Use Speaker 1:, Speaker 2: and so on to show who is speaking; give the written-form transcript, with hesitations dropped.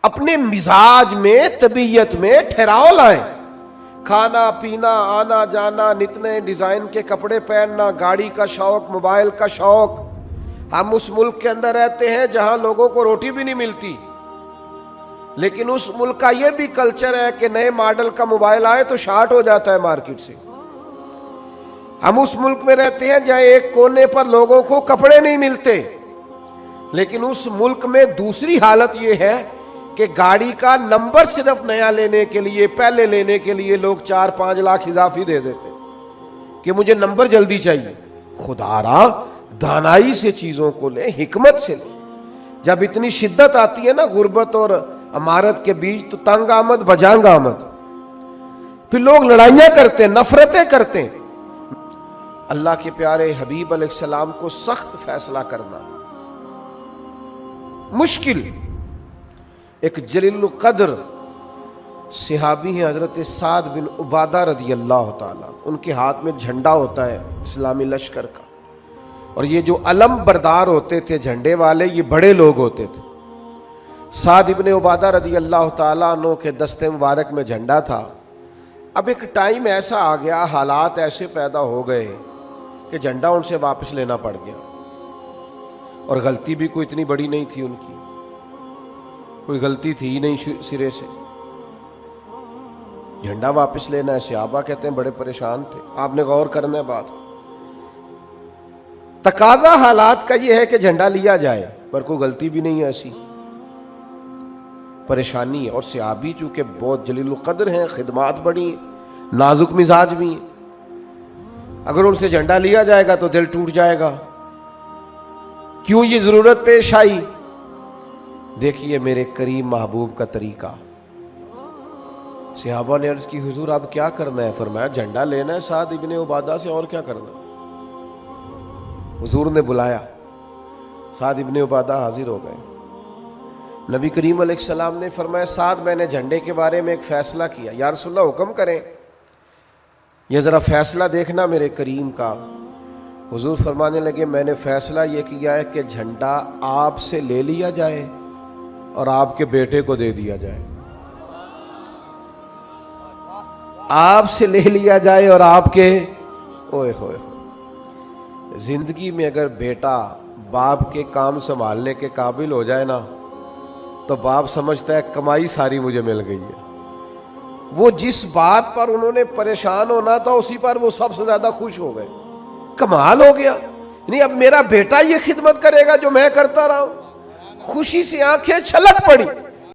Speaker 1: अपने मिजाज में, तबीयत में ठहराव लाएं। खाना पीना, आना जाना, नित नए डिजाइन के कपड़े पहनना, गाड़ी का शौक, मोबाइल का शौक। हम उस मुल्क के अंदर रहते हैं जहां लोगों को रोटी भी नहीं मिलती, लेकिन उस मुल्क का यह भी कल्चर है कि नए मॉडल का मोबाइल आए तो शार्ट हो जाता है मार्केट से। हम उस मुल्क में रहते हैं जहां एक कोने पर लोगों को कपड़े नहीं मिलते, लेकिन उस मुल्क में दूसरी हालत यह है कि गाड़ी का नंबर सिर्फ नया लेने के लिए, पहले लेने के लिए लोग 4-5 लाख इजाफी दे देते कि मुझे नंबर जल्दी चाहिए। खुदारा, दानाई से चीजों को ले, हिकमत से ले। जब इतनी शिद्दत आती है ना गुर्बत और अमारत के बीच, तो तंग आमद बजांग आमद, फिर लोग लड़ाइयां करते, नफरतें करते। अल्लाह के प्यारे हबीब अलैहिस्सलाम को सख्त फैसला करना मुश्किल। एक जलील कद्र सहाबी हैं हजरत साद बिन उबादा रदी अल्लाह ताला, उनके हाथ में झंडा होता है इस्लामी लश्कर का, और ये जो अलम बरदार होते थे झंडे वाले, ये बड़े लोग होते थे। साद इब्ने उबादा रदी अल्लाह ताला अन्हु के दस्ते मुबारक में झंडा था। अब एक टाइम ऐसा आ गया, हालात ऐसे पैदा हो गए कि झंडा उनसे वापस लेना पड़ गया, और गलती भी कोई इतनी बड़ी नहीं थी उनकी, कोई गलती थी ही नहीं सिरे से। झंडा वापस लेना है, सहाबा कहते हैं बड़े परेशान थे। आपने गौर करना है बात, तकाजा हालात का यह है कि झंडा लिया जाए, पर कोई गलती भी नहीं है, ऐसी परेशानी है। और सहाबी चूंकि बहुत जलील कद्र हैं, खिदमात बड़ी, नाजुक मिजाज भी हैं, अगर उनसे झंडा लिया जाएगा तो दिल टूट जाएगा। क्यों ये जरूरत पेश आई? देखिए मेरे करीम महबूब का तरीका। सहाबा ने अर्ज की, हुजूर अब क्या करना है? फरमाया झंडा लेना है साद इब्ने उबादा से, और क्या करना। हुजूर ने बुलाया, साद इब्ने उबादा हाजिर हो गए। नबी करीम अलैहिस्सलाम ने फरमाया, साद मैंने झंडे के बारे में एक फैसला किया। या रसूलल्लाह हुक्म करें, ये जरा फैसला देखना मेरे करीम का। हुजूर फरमाने लगे, मैंने फैसला ये किया है कि झंडा आपसे ले लिया जाए और आपके बेटे को दे दिया जाए। आपसे ले लिया जाए और आपके, ओए होए, जिंदगी में अगर बेटा बाप के काम संभालने के काबिल हो जाए ना, तो बाप समझता है कमाई सारी मुझे मिल गई है। वो जिस बात पर उन्होंने परेशान होना था, उसी पर वो सबसे ज्यादा खुश हो गए। कमाल हो गया, नहीं अब मेरा बेटा ये खिदमत करेगा जो मैं करता रहा हूं। खुशी से आंखें छलक पड़ी।